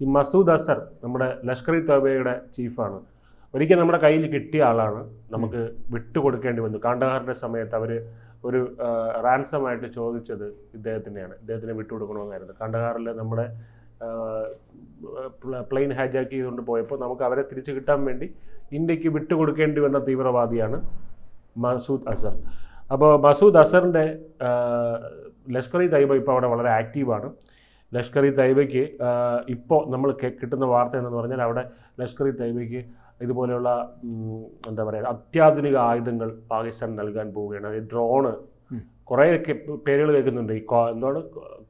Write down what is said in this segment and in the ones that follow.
ഈ മസൂദ് അസർ നമ്മുടെ ലഷ്കർ ഇ തോബയുടെ ചീഫാണ്. ഒരിക്കൽ നമ്മുടെ കയ്യിൽ കിട്ടിയ ആളാണ്. നമുക്ക് വിട്ടുകൊടുക്കേണ്ടി വന്നു. കാണ്ഡഹാറിൻ്റെ സമയത്ത് അവർ ഒരു റാൻസമായിട്ട് ചോദിച്ചത് ഇദ്ദേഹത്തിനെ വിട്ടുകൊടുക്കണമെന്നായിരുന്നു. കാണ്ഡഹാറിൽ നമ്മുടെ പ്ലെയിൻ ഹൈജാക്ക് ചെയ്തുകൊണ്ട് പോയപ്പോൾ നമുക്ക് അവരെ തിരിച്ചു കിട്ടാൻ വേണ്ടി ഇന്ത്യക്ക് വിട്ടുകൊടുക്കേണ്ടി വന്ന തീവ്രവാദിയാണ് മസൂദ് അസർ. അപ്പോൾ മസൂദ് അസറിൻ്റെ ലഷ്കർ ഇ തയ്യബ ഇപ്പോൾ അവിടെ വളരെ ആക്റ്റീവാണ്. ലഷ്കർ ഇ തയ്യബയ്ക്ക് ഇപ്പോൾ നമ്മൾ കിട്ടുന്ന വാർത്ത എന്ന് പറഞ്ഞാൽ അവിടെ ലഷ്കർ ഇ തയ്യബയ്ക്ക് ഇതുപോലെയുള്ള എന്താ പറയുക അത്യാധുനിക ആയുധങ്ങൾ പാകിസ്ഥാൻ നൽകാൻ പോവുകയാണ്. ഈ ഡ്രോണ് കുറേ പേരുകൾ കേൾക്കുന്നുണ്ട്. ഈ എന്താണ്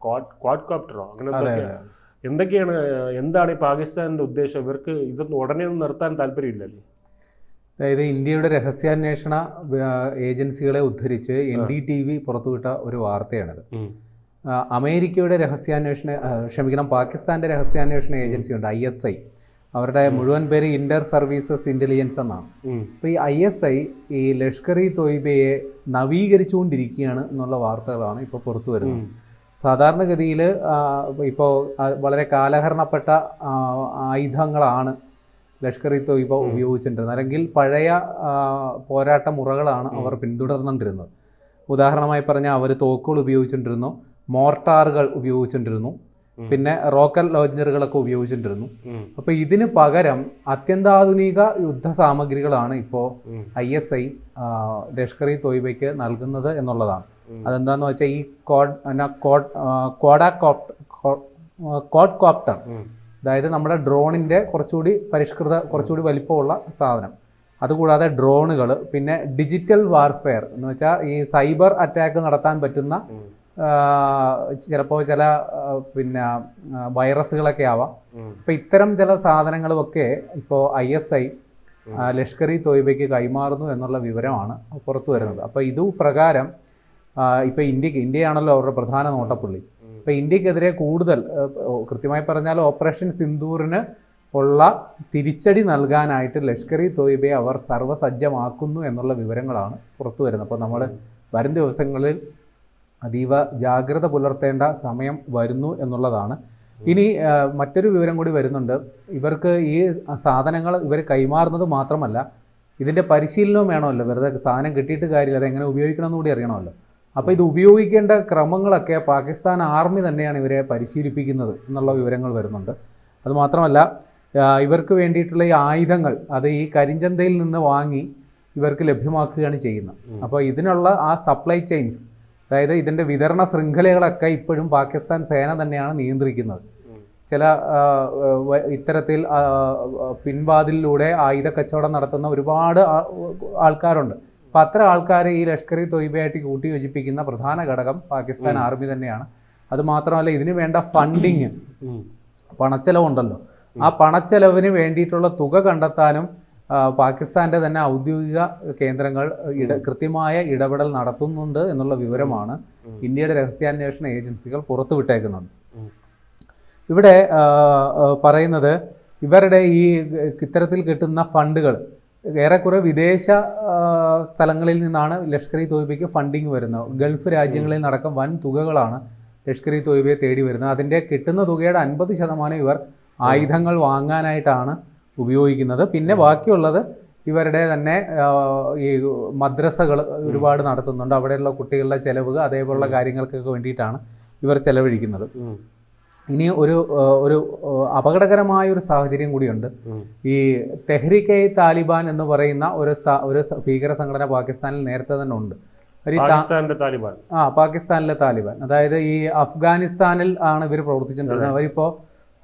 ക്വാഡ് കോപ്റ്ററോ അങ്ങനെ എന്താണ് ഈ പാകിസ്ഥാനിൻ്റെ ഉദ്ദേശം? ഇവർക്ക് ഇതൊന്നും ഉടനെ ഒന്നും നിർത്താൻ താല്പര്യമില്ലല്ലേ? അതായത് ഇന്ത്യയുടെ രഹസ്യാന്വേഷണ ഏജൻസികളെ ഉദ്ധരിച്ച് NDTV പുറത്തുവിട്ട ഒരു വാർത്തയാണിത്. അമേരിക്കയുടെ പാകിസ്ഥാൻ്റെ രഹസ്യാന്വേഷണ ഏജൻസിയുണ്ട് ISI. അവരുടെ മുഴുവൻ പേര് ഇന്റർ സർവീസസ് ഇന്റലിജൻസ് എന്നാണ്. അപ്പോൾ ഈ ISI ഈ ലഷ്കർ ഇ തോയ്ബയെ നവീകരിച്ചുകൊണ്ടിരിക്കുകയാണ് എന്നുള്ള വാർത്തകളാണ് ഇപ്പോൾ പുറത്തു വരുന്നത്. സാധാരണഗതിയിൽ ഇപ്പോൾ വളരെ കാലഹരണപ്പെട്ട ആയുധങ്ങളാണ് ലഷ്കർ ഇ തോയ്ബ ഉപയോഗിച്ചിട്ടുണ്ടായിരുന്നത്, അല്ലെങ്കിൽ പഴയ പോരാട്ട മുറകളാണ് അവർ പിന്തുടർന്നുകൊണ്ടിരുന്നത്. ഉദാഹരണമായി പറഞ്ഞാൽ അവർ തോക്കുകൾ ഉപയോഗിച്ചുകൊണ്ടിരുന്നു, മോർട്ടാറുകൾ ഉപയോഗിച്ചുകൊണ്ടിരുന്നു, പിന്നെ റോക്കറ്റ് ലോഞ്ചറുകളൊക്കെ ഉപയോഗിച്ചിട്ടിരുന്നു. അപ്പോൾ ഇതിന് പകരം അത്യന്താധുനിക യുദ്ധ സാമഗ്രികളാണ് ഇപ്പോൾ ISI ലഷ്കർ ഇ തോയ്ബയ്ക്ക് നൽകുന്നത് എന്നുള്ളതാണ്. അതെന്താന്ന് വെച്ചാൽ ഈ ക്വാഡ് കോപ്റ്റർ, അതായത് നമ്മുടെ ഡ്രോണിൻ്റെ കുറച്ചുകൂടി വലിപ്പമുള്ള സാധനം. അതുകൂടാതെ ഡ്രോണുകൾ, പിന്നെ ഡിജിറ്റൽ വാർഫെയർ എന്ന് വെച്ചാൽ ഈ സൈബർ അറ്റാക്ക് നടത്താൻ പറ്റുന്ന ചിലപ്പോൾ ചില വൈറസുകളൊക്കെ ആവാം. അപ്പം ഇത്തരം ചില സാധനങ്ങളുമൊക്കെ ഇപ്പോൾ ISI ലഷ്കർ ഇ തോയ്ബയ്ക്ക് കൈമാറുന്നു എന്നുള്ള വിവരമാണ് പുറത്തു വരുന്നത്. അപ്പോൾ ഇതു പ്രകാരം ഇപ്പോൾ ഇന്ത്യയാണല്ലോ അവരുടെ പ്രധാന നോട്ടപ്പുള്ളി. അപ്പോൾ ഇന്ത്യക്കെതിരെ കൂടുതൽ കൃത്യമായി പറഞ്ഞാൽ ഓപ്പറേഷൻ സിന്ദൂറിന് ഉള്ള തിരിച്ചടി നൽകാനായിട്ട് ലഷ്കർ ഇ തോയ്ബയെ അവർ സർവ്വസജ്ജമാക്കുന്നു എന്നുള്ള വിവരങ്ങളാണ് പുറത്തു വരുന്നത്. അപ്പോൾ നമ്മൾ വരും ദിവസങ്ങളിൽ അതീവ ജാഗ്രത പുലർത്തേണ്ട സമയം വരുന്നു എന്നുള്ളതാണ്. ഇനി മറ്റൊരു വിവരം കൂടി വരുന്നുണ്ട്. ഇവർക്ക് ഈ സാധനങ്ങൾ ഇവർ കൈമാറുന്നത് മാത്രമല്ല, ഇതിൻ്റെ പരിശീലനവും വേണമല്ലോ. വെറുതെ സാധനം കിട്ടിയിട്ട് കാര്യമില്ല, അതെങ്ങനെ ഉപയോഗിക്കണമെന്ന് കൂടി അറിയണമല്ലോ. അപ്പോൾ ഇത് ഉപയോഗിക്കേണ്ട ക്രമങ്ങളൊക്കെ പാകിസ്ഥാൻ ആർമി തന്നെയാണ് ഇവരെ പരിശീലിപ്പിക്കുന്നത് എന്നുള്ള വിവരങ്ങൾ വരുന്നുണ്ട്. അതുമാത്രമല്ല, ഇവർക്ക് വേണ്ടിയിട്ടുള്ള ഈ ആയുധങ്ങൾ അത് ഈ കരിഞ്ചന്തയിൽ നിന്ന് വാങ്ങി ഇവർക്ക് ലഭ്യമാക്കുകയാണ് ചെയ്യുന്നത്. അപ്പോൾ ഇതിനുള്ള ആ സപ്ലൈ ചെയിൻസ്, അതായത് ഇതിൻ്റെ വിതരണ ശൃംഖലകളൊക്കെ ഇപ്പോഴും പാകിസ്ഥാൻ സേന തന്നെയാണ് നിയന്ത്രിക്കുന്നത്. ചില ഇത്തരത്തിൽ പിൻവാതിലിലൂടെ ആയുധ കച്ചവടം നടത്തുന്ന ഒരുപാട് ആൾക്കാരുണ്ട്. അപ്പം അത്ര ആൾക്കാരെ ഈ ലഷ്കർ ഇ തോയ്ബയായിട്ട് കൂട്ടിയോജിപ്പിക്കുന്ന പ്രധാന ഘടകം പാകിസ്ഥാൻ ആർമി തന്നെയാണ്. അതുമാത്രമല്ല, ഇതിന് വേണ്ട ഫണ്ടിങ്, പണച്ചെലവുണ്ടല്ലോ, ആ പണച്ചെലവിന് വേണ്ടിയിട്ടുള്ള തുക കണ്ടെത്താനും പാകിസ്ഥാൻ്റെ തന്നെ ഔദ്യോഗിക കേന്ദ്രങ്ങൾ കൃത്യമായ ഇടപെടൽ നടത്തുന്നുണ്ട് എന്നുള്ള വിവരമാണ് ഇന്ത്യയുടെ രഹസ്യാന്വേഷണ ഏജൻസികൾ പുറത്തുവിട്ടേക്കുന്നത്. ഇവിടെ പറയുന്നത് ഇവരുടെ ഈ ഇത്തരത്തിൽ കിട്ടുന്ന ഫണ്ടുകൾ ഏറെക്കുറെ വിദേശ സ്ഥലങ്ങളിൽ നിന്നാണ് ലഷ്കർ ഇ തോയ്ബയ്ക്ക് ഫണ്ടിങ് വരുന്നത്. ഗൾഫ് രാജ്യങ്ങളിൽ നടക്കം വൻ തുകകളാണ് ലഷ്കർ ഇ തോയ്ബയെ തേടി വരുന്നത്. അതിൻ്റെ കിട്ടുന്ന തുകയുടെ 50% ഇവർ ആയുധങ്ങൾ വാങ്ങാനായിട്ടാണ് ഉപയോഗിക്കുന്നത്. പിന്നെ ബാക്കിയുള്ളത് ഇവരുടെ തന്നെ ഈ മദ്രസകൾ ഒരുപാട് നടത്തുന്നുണ്ട്. അവിടെയുള്ള കുട്ടികളുടെ ചെലവ് അതേപോലുള്ള കാര്യങ്ങൾക്കൊക്കെ വേണ്ടിയിട്ടാണ് ഇവർ ചെലവഴിക്കുന്നത്. ഇനി ഒരു അപകടകരമായൊരു സാഹചര്യം കൂടിയുണ്ട്. ഈ തെഹ്രീകെ താലിബാൻ എന്ന് പറയുന്ന ഒരു ഭീകര സംഘടന പാകിസ്ഥാനിൽ നേരത്തെ തന്നെ ഉണ്ട്. പാകിസ്ഥാനിലെ താലിബാൻ, അതായത് ഈ അഫ്ഗാനിസ്ഥാനിൽ ആണ് ഇവർ പ്രവർത്തിച്ചിട്ടുണ്ടായിരുന്നത്. അവരിപ്പോൾ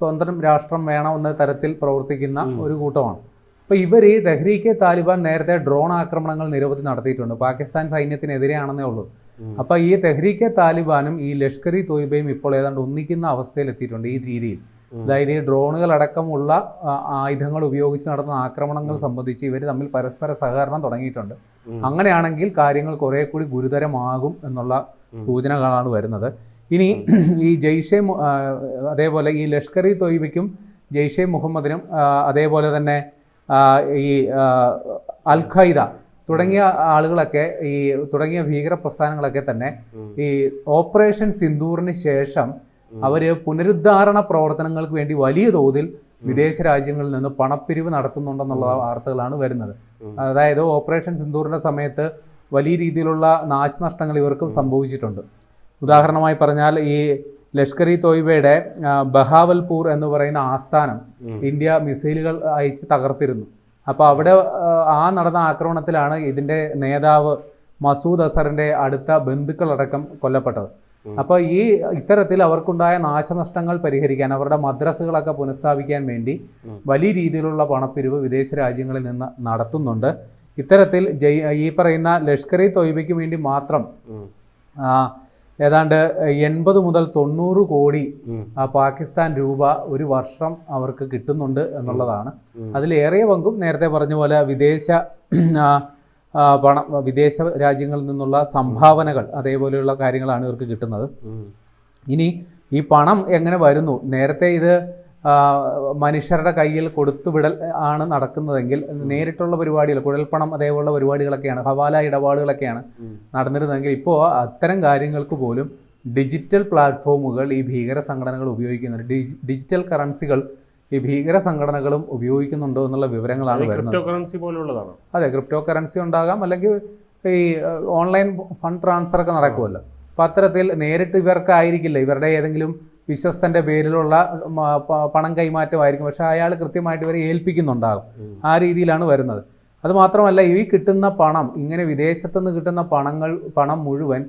സ്വന്തം രാഷ്ട്രം വേണമെന്ന തരത്തിൽ പ്രവർത്തിക്കുന്ന ഒരു കൂട്ടമാണ്. അപ്പോൾ ഇവർ ഈ തെഹ്രീകെ താലിബാൻ നേരത്തെ ഡ്രോൺ ആക്രമണങ്ങൾ നിരവധി നടത്തിയിട്ടുണ്ട്. പാകിസ്ഥാൻ സൈന്യത്തിനെതിരെയാണെന്നേ ഉള്ളൂ. അപ്പോൾ ഈ തെഹ്രീകെ താലിബാനും ഈ ലഷ്കർ ഇ തോയ്ബയും ഇപ്പോൾ ഏതാണ്ട് ഒന്നിക്കുന്ന അവസ്ഥയിലെത്തിയിട്ടുണ്ട് ഈ രീതിയിൽ. അതായത് ഈ ഡ്രോണുകളടക്കമുള്ള ആയുധങ്ങൾ ഉപയോഗിച്ച് നടത്തുന്ന ആക്രമണങ്ങൾ സംബന്ധിച്ച് ഇവർ തമ്മിൽ പരസ്പര സഹകരണം തുടങ്ങിയിട്ടുണ്ട്. അങ്ങനെയാണെങ്കിൽ കാര്യങ്ങൾ കുറേ കൂടി ഗുരുതരമാകും എന്നുള്ള സൂചനകളാണ് വരുന്നത്. ഇനി ഈ അതേപോലെ ഈ ലഷ്കർ ഇ തോയ്ബയ്ക്കും ജെയ്ഷെ മുഹമ്മദിനും അതേപോലെ തന്നെ ഈ അൽ ഖൈദ തുടങ്ങിയ ആളുകളൊക്കെ തുടങ്ങിയ ഭീകര പ്രസ്ഥാനങ്ങളൊക്കെ തന്നെ ഈ ഓപ്പറേഷൻ സിന്ദൂറിന് ശേഷം അവർ പുനരുദ്ധാരണ പ്രവർത്തനങ്ങൾക്ക് വേണ്ടി വലിയ തോതിൽ വിദേശ രാജ്യങ്ങളിൽ നിന്ന് പണപ്പിരിവ് നടത്തുന്നുണ്ടെന്നുള്ള വാർത്തകളാണ് വരുന്നത്. അതായത് ഓപ്പറേഷൻ സിന്ദൂറിൻ്റെ സമയത്ത് വലിയ രീതിയിലുള്ള നാശനഷ്ടങ്ങൾ ഇവർക്ക് സംഭവിച്ചിട്ടുണ്ട്. ഉദാഹരണമായി പറഞ്ഞാൽ ഈ ലഷ്കർ ഇ തോയ്ബയുടെ ബഹാവൽപൂർ എന്ന് പറയുന്ന ആസ്ഥാനം ഇന്ത്യ മിസൈലുകൾ അയച്ച് തകർത്തിരുന്നു. അപ്പോൾ അവിടെ നടന്ന ആക്രമണത്തിലാണ് ഇതിൻ്റെ നേതാവ് മസൂദ് അസറിൻ്റെ അടുത്ത ബന്ധുക്കളടക്കം കൊല്ലപ്പെട്ടത്. അപ്പോൾ ഇത്തരത്തിൽ അവർക്കുണ്ടായ നാശനഷ്ടങ്ങൾ പരിഹരിക്കാൻ, അവരുടെ മദ്രസകളൊക്കെ പുനഃസ്ഥാപിക്കാൻ വേണ്ടി വലിയ രീതിയിലുള്ള പണപ്പിരിവ് വിദേശ രാജ്യങ്ങളിൽ നിന്ന് നടത്തുന്നുണ്ട്. ഇത്തരത്തിൽ ഈ പറയുന്ന ലഷ്കർ ഇ തോയ്ബയ്ക്ക് വേണ്ടി മാത്രം ഏതാണ്ട് 80 മുതൽ 90 കോടി പാകിസ്ഥാൻ രൂപ ഒരു വർഷം അവർക്ക് കിട്ടുന്നുണ്ട് എന്നുള്ളതാണ്. അതിലേറിയ പങ്കും നേരത്തെ പറഞ്ഞ പോലെ വിദേശ രാജ്യങ്ങളിൽ നിന്നുള്ള സംഭാവനകൾ അതേപോലെയുള്ള കാര്യങ്ങളാണ് ഇവർക്ക് കിട്ടുന്നത്. ഇനി ഈ പണം എങ്ങനെ വരുന്നു? നേരത്തെ ഇത് മനുഷ്യരുടെ കയ്യിൽ കൊടുത്തുവിടൽ ആണ് നടക്കുന്നതെങ്കിൽ നേരിട്ടുള്ള പരിപാടികൾ, കുഴൽപ്പണം അതേപോലുള്ള പരിപാടികളൊക്കെയാണ്, ഹവാല ഇടപാടുകളൊക്കെയാണ് നടന്നിരുന്നതെങ്കിൽ ഇപ്പോൾ അത്തരം കാര്യങ്ങൾക്ക് പോലും ഡിജിറ്റൽ പ്ലാറ്റ്ഫോമുകൾ ഈ ഭീകര സംഘടനകൾ ഉപയോഗിക്കുന്നുണ്ട്. ഡിജിറ്റൽ കറൻസികൾ ഈ ഭീകര സംഘടനകളും ഉപയോഗിക്കുന്നുണ്ടോ എന്നുള്ള വിവരങ്ങളാണ് വരുന്നത്. അതെ, ക്രിപ്റ്റോ കറൻസി ഉണ്ടാകാം, അല്ലെങ്കിൽ ഈ ഓൺലൈൻ ഫണ്ട് ട്രാൻസ്ഫർ ഒക്കെ നടക്കുമല്ലോ. അപ്പം അത്തരത്തിൽ നേരിട്ട് ഇവർക്കായിരിക്കില്ല, ഇവരുടെ ഏതെങ്കിലും വിശ്വസ്തൻ്റെ പേരിലുള്ള പണം കൈമാറ്റമായിരിക്കും, പക്ഷേ അയാൾ കൃത്യമായിട്ട് ഇവരെ ഏൽപ്പിക്കുന്നുണ്ടാകും. ആ രീതിയിലാണ് വരുന്നത്. അതുമാത്രമല്ല, ഈ കിട്ടുന്ന പണം, ഇങ്ങനെ വിദേശത്തു നിന്ന് കിട്ടുന്ന പണം മുഴുവൻ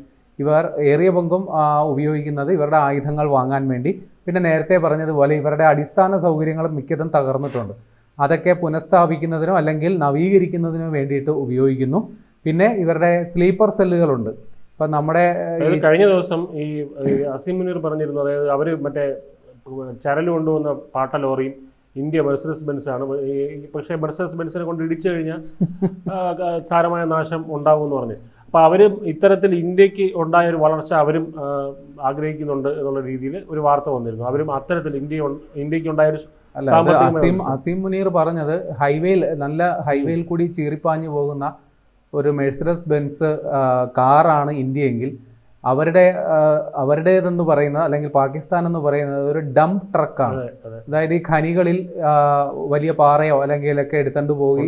ഇവർ ഏറിയ പങ്കും ഉപയോഗിക്കുന്നത് ഇവരുടെ ആയുധങ്ങൾ വാങ്ങാൻ വേണ്ടി. പിന്നെ നേരത്തെ പറഞ്ഞതുപോലെ ഇവരുടെ അടിസ്ഥാന സൗകര്യങ്ങളും മിക്കതും തകർന്നിട്ടുണ്ട്. അതൊക്കെ പുനഃസ്ഥാപിക്കുന്നതിനോ അല്ലെങ്കിൽ നവീകരിക്കുന്നതിനോ വേണ്ടിയിട്ട് ഉപയോഗിക്കുന്നു. പിന്നെ ഇവരുടെ സ്ലീപ്പർ സെല്ലുകളുണ്ട്. ഇപ്പം നമ്മുടെ കഴിഞ്ഞ ദിവസം ഈ അസീം മുനീർ പറഞ്ഞിരുന്നു, അതായത് അവർ മറ്റേ ചരൽ കൊണ്ടുവന്ന പാട്ട ലോറിയും ഇന്ത്യ മെർസഡസ് ബെൻസ് ആണ്. പക്ഷേ മെർസഡസ് ബെൻസിനെ കൊണ്ട് ഇടിച്ചു കഴിഞ്ഞാൽ സാരമായ നാശം ഉണ്ടാകുമെന്ന് പറഞ്ഞു. അപ്പോൾ അവരും ഇത്തരത്തിൽ ഇന്ത്യക്ക് ഉണ്ടായ ഒരു വളർച്ച അവരും ആഗ്രഹിക്കുന്നുണ്ട് എന്നുള്ള രീതിയിൽ ഒരു വാർത്ത വന്നിരുന്നു. അവരും അത്തരത്തിൽ ഇന്ത്യക്ക് ഉണ്ടായ ഒരു അസീം മുനീർ പറഞ്ഞത് നല്ല ഹൈവേയിൽ കൂടി ചീറിപ്പാഞ്ഞു പോകുന്ന ഒരു മെഴ്സിഡസ് ബെൻസ് കാറാണ് ഇന്ത്യയെങ്കിൽ അവരുടേതെന്ന് പറയുന്നത്, അല്ലെങ്കിൽ പാകിസ്ഥാൻ എന്ന് പറയുന്നത് ഒരു ഡംപ് ട്രക്കാണ്. അതായത് ഈ ഖനികളിൽ വലിയ പാറയോ അല്ലെങ്കിലൊക്കെ എടുത്തുകൊണ്ട് പോയി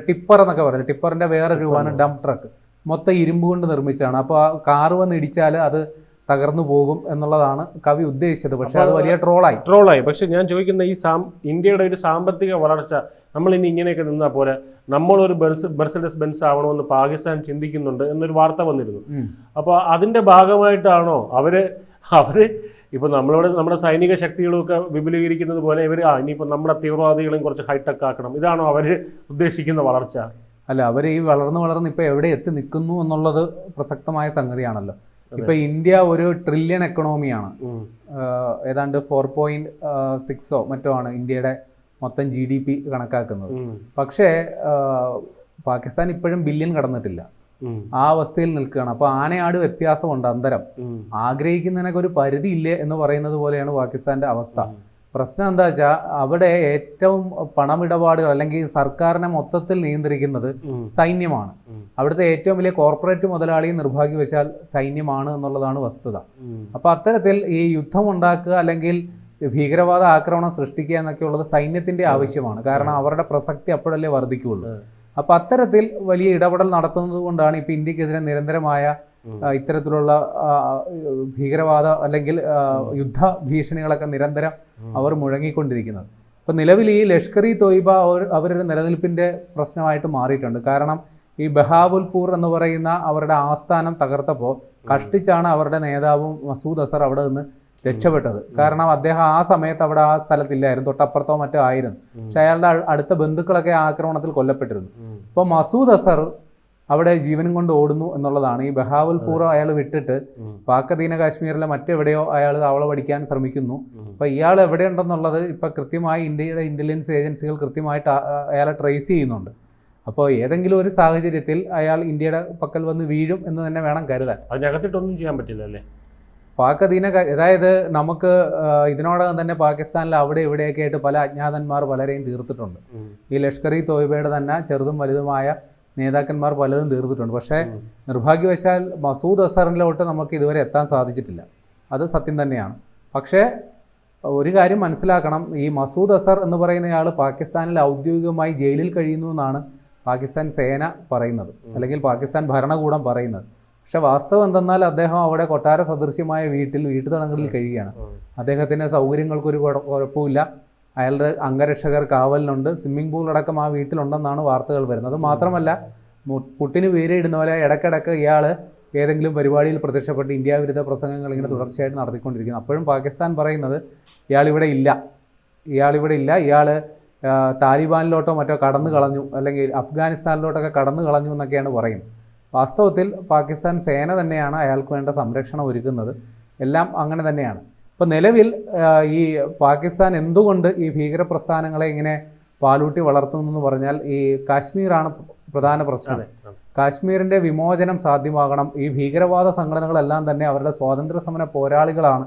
ടിപ്പർ എന്നൊക്കെ പറയുന്നത്, ടിപ്പറിന്റെ വേറെ രൂപമാണ് ഡംപ് ട്രക്ക്. മൊത്തം ഇരുമ്പ് കൊണ്ട് നിർമ്മിച്ചാണ്. അപ്പോൾ ആ കാറ് വന്ന് ഇടിച്ചാൽ അത് തകർന്നു പോകും എന്നുള്ളതാണ് കവി ഉദ്ദേശിച്ചത്. പക്ഷെ അത് വലിയ ട്രോളായി. പക്ഷെ ഞാൻ ചോദിക്കുന്ന ഈ ഇന്ത്യയുടെ ഒരു സാമ്പത്തിക വളർച്ച നമ്മൾ ഇനി ഇങ്ങനെയൊക്കെ നിന്നാൽ പോലെ നമ്മളൊരു മെർസഡസ് ബെൻസ് ആവണമെന്ന് പാകിസ്ഥാൻ ചിന്തിക്കുന്നുണ്ട് എന്നൊരു വാർത്ത വന്നിരുന്നു. അപ്പോൾ അതിന്റെ ഭാഗമായിട്ടാണോ അവര് ഇപ്പൊ നമ്മുടെ സൈനിക ശക്തികളൊക്കെ വിപുലീകരിക്കുന്നത് പോലെ ഇവർ ഇനിയിപ്പോൾ നമ്മുടെ തീവ്രവാദികളെയും കുറച്ച് ഹൈടെക് ആക്കണം, ഇതാണോ അവര് ഉദ്ദേശിക്കുന്ന വളർച്ച? അല്ല, അവർ ഈ വളർന്ന് ഇപ്പോൾ എവിടെ എത്തി നിൽക്കുന്നു എന്നുള്ളത് പ്രസക്തമായ സംഗതിയാണല്ലോ. ഇപ്പൊ ഇന്ത്യ ഒരു ട്രില്യൺ എക്കണോമിയാണ്. ഏതാണ്ട് 4.6 മറ്റോ ആണ് ഇന്ത്യയുടെ മൊത്തം GDP കണക്കാക്കുന്നത്. പക്ഷേ പാകിസ്ഥാൻ ഇപ്പോഴും ബില്യൺ കടന്നിട്ടില്ല. ആ അവസ്ഥയിൽ നിൽക്കുകയാണ്. അപ്പോൾ ആനയാട് വ്യത്യാസമുണ്ട്, അന്തരം. ആഗ്രഹിക്കുന്നതിനൊക്കെ ഒരു പരിധി ഇല്ലേ എന്ന് പറയുന്നത് പോലെയാണ് പാകിസ്ഥാന്റെ അവസ്ഥ. പ്രശ്നം എന്താ വെച്ചാൽ അവിടെ ഏറ്റവും പണമിടപാടുകൾ അല്ലെങ്കിൽ സർക്കാരിനെ മൊത്തത്തിൽ നിയന്ത്രിക്കുന്നത് സൈന്യമാണ്. അവിടുത്തെ ഏറ്റവും വലിയ കോർപ്പറേറ്റ് മുതലാളിയും നിർഭാഗ്യവശാൽ സൈന്യമാണ് എന്നുള്ളതാണ് വസ്തുത. അപ്പൊ അത്തരത്തിൽ ഈ യുദ്ധം ഉണ്ടാക്കുക അല്ലെങ്കിൽ ഭീകരവാദ ആക്രമണം സൃഷ്ടിക്കുക എന്നൊക്കെയുള്ളത് സൈന്യത്തിന്റെ ആവശ്യമാണ്. കാരണം അവരുടെ പ്രസക്തി അപ്പോഴല്ലേ വർദ്ധിക്കുകയുള്ളൂ. അപ്പൊ അത്തരത്തിൽ വലിയ ഇടപെടൽ നടത്തുന്നത് കൊണ്ടാണ് ഇപ്പൊ ഇന്ത്യക്കെതിരെ നിരന്തരമായ ഇത്തരത്തിലുള്ള ഭീകരവാദ അല്ലെങ്കിൽ യുദ്ധ ഭീഷണികളൊക്കെ നിരന്തരം അവർ മുഴങ്ങിക്കൊണ്ടിരിക്കുന്നത്. ഇപ്പം നിലവിൽ ഈ ലഷ്കർ ഇ തോയ്ബ അവരുടെ നിലനിൽപ്പിൻ്റെ പ്രശ്നമായിട്ട് മാറിയിട്ടുണ്ട്. കാരണം ഈ ബഹാവൽപൂർ എന്ന് പറയുന്ന അവരുടെ ആസ്ഥാനം തകർത്തപ്പോൾ കഷ്ടിച്ചാണ് അവരുടെ നേതാവും മസൂദ് അസർ അവിടെ നിന്ന് രക്ഷപ്പെട്ടത്. കാരണം അദ്ദേഹം ആ സമയത്ത് അവിടെ ആ സ്ഥലത്തില്ലായിരുന്നു, തൊട്ടപ്പുറത്തോ മറ്റോ ആയിരുന്നു. പക്ഷെ അയാളുടെ അടുത്ത ബന്ധുക്കളൊക്കെ ആക്രമണത്തിൽ കൊല്ലപ്പെട്ടിരുന്നു. ഇപ്പോൾ മസൂദ് അസർ അവിടെ ജീവനും കൊണ്ട് ഓടുന്നു എന്നുള്ളതാണ്. ഈ ബഹാവൽപൂർ അയാൾ വിട്ടിട്ട് പാക് അധീന കാശ്മീരിലെ മറ്റെവിടെയോ അയാൾ അവളെ പഠിക്കാൻ ശ്രമിക്കുന്നു. അപ്പോൾ ഇയാൾ എവിടെയുണ്ടെന്നുള്ളത് ഇപ്പം കൃത്യമായി ഇന്ത്യയുടെ ഇന്റലിജൻസ് ഏജൻസികൾ കൃത്യമായിട്ട് അയാളെ ട്രേസ് ചെയ്യുന്നുണ്ട്. അപ്പോൾ ഏതെങ്കിലും ഒരു സാഹചര്യത്തിൽ അയാൾ ഇന്ത്യയുടെ പക്കൽ വന്ന് വീഴും എന്ന് തന്നെ വേണം കരുതാൻ. അതിനകത്തിട്ടൊന്നും ചെയ്യാൻ പറ്റില്ല അല്ലേ? പാക് അധീന, അതായത് നമുക്ക് ഇതിനോടകം തന്നെ പാകിസ്ഥാനിൽ അവിടെ ഇവിടെയൊക്കെ ആയിട്ട് പല അജ്ഞാതന്മാർ പലരെയും തീർത്തിട്ടുണ്ട്. ഈ ലഷ്കർ ഇ തോയ്ബയുടെ തന്നെ ചെറുതും വലുതുമായ നേതാക്കന്മാർ പലതും തീർത്തിട്ടുണ്ട്. പക്ഷേ നിർഭാഗ്യവശാൽ മസൂദ് അസറിലോട്ട് നമുക്ക് ഇതുവരെ എത്താൻ സാധിച്ചിട്ടില്ല. അത് സത്യം തന്നെയാണ്. പക്ഷേ ഒരു കാര്യം മനസ്സിലാക്കണം, ഈ മസൂദ് അസർ എന്ന് പറയുന്നയാൾ പാകിസ്ഥാനിൽ ഔദ്യോഗികമായി ജയിലിൽ കഴിയുന്നു എന്നാണ് പാകിസ്ഥാൻ സേന പറയുന്നത്, അല്ലെങ്കിൽ പാകിസ്ഥാൻ ഭരണകൂടം പറയുന്നത്. പക്ഷെ വാസ്തവം എന്തെന്നാൽ അദ്ദേഹം അവിടെ കൊട്ടാര സദൃശ്യമായ വീട്ടുതടങ്കലിൽ കഴിയുകയാണ്. അദ്ദേഹത്തിന് സൗകര്യങ്ങൾക്കൊരു കുഴപ്പമില്ല, അയാളുടെ അംഗരക്ഷകർ കാവലിനുണ്ട്, സ്വിമ്മിംഗ് പൂൾ അടക്കം ആ വീട്ടിലുണ്ടെന്നാണ് വാർത്തകൾ വരുന്നത്. മാത്രമല്ല പുട്ടിന് വീരയിടുന്ന പോലെ ഇടയ്ക്കിടയ്ക്ക് ഇയാൾ ഏതെങ്കിലും പരിപാടിയിൽ പ്രത്യക്ഷപ്പെട്ട് ഇന്ത്യ വിരുദ്ധ പ്രസംഗങ്ങൾ ഇങ്ങനെ തുടർച്ചയായിട്ട് നടത്തിക്കൊണ്ടിരിക്കുന്നു. അപ്പോഴും പാകിസ്ഥാൻ പറയുന്നത് ഇയാളിവിടെ ഇല്ല, ഇയാൾ താലിബാനിലോട്ടോ മറ്റോ കടന്നു കളഞ്ഞു, അല്ലെങ്കിൽ അഫ്ഗാനിസ്ഥാനിലോട്ടൊക്കെ കടന്നു കളഞ്ഞു എന്നൊക്കെയാണ് പറയുന്നത്. വാസ്തവത്തിൽ പാകിസ്ഥാൻ സേന തന്നെയാണ് അയാൾക്ക് വേണ്ട സംരക്ഷണം ഒരുക്കുന്നത്. എല്ലാം അങ്ങനെ തന്നെയാണ്. ഇപ്പോൾ നിലവിൽ ഈ പാകിസ്ഥാൻ എന്തുകൊണ്ട് ഈ ഭീകരപ്രസ്ഥാനങ്ങളെ ഇങ്ങനെ പാലൂട്ടി വളർത്തുന്നതെന്ന് പറഞ്ഞാൽ ഈ കാശ്മീരാണ് പ്രധാന പ്രശ്നം. കാശ്മീരിൻ്റെ വിമോചനം സാധ്യമാകണം. ഈ ഭീകരവാദ സംഘടനകളെല്ലാം തന്നെ അവരുടെ സ്വാതന്ത്ര്യ സമര പോരാളികളാണ്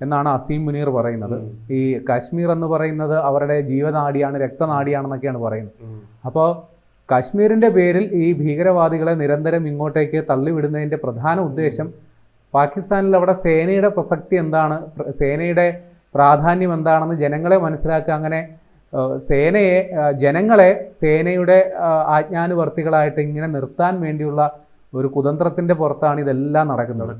എന്നാണ് അസീം മുനീർ പറയുന്നത്. ഈ കാശ്മീർ എന്ന് പറയുന്നത് അവരുടെ ജീവനാഡിയാണ്, രക്തനാഡിയാണെന്നൊക്കെയാണ് പറയുന്നത്. അപ്പോൾ കാശ്മീരിൻ്റെ പേരിൽ ഈ ഭീകരവാദികളെ നിരന്തരം ഇങ്ങോട്ടേക്ക് തള്ളിവിടുന്നതിൻ്റെ പ്രധാന ഉദ്ദേശം പാകിസ്ഥാനിൽ അവിടെ സേനയുടെ പ്രസക്തി എന്താണ്, സേനയുടെ പ്രാധാന്യം എന്താണെന്ന് ജനങ്ങളെ മനസ്സിലാക്കുക, അങ്ങനെ ജനങ്ങളെ സേനയുടെ ആജ്ഞാനുവർത്തികളായിട്ട് ഇങ്ങനെ നിർത്താൻ വേണ്ടിയുള്ള ഒരു കുതന്ത്രത്തിൻ്റെ പുറത്താണ് ഇതെല്ലാം നടക്കുന്നത്.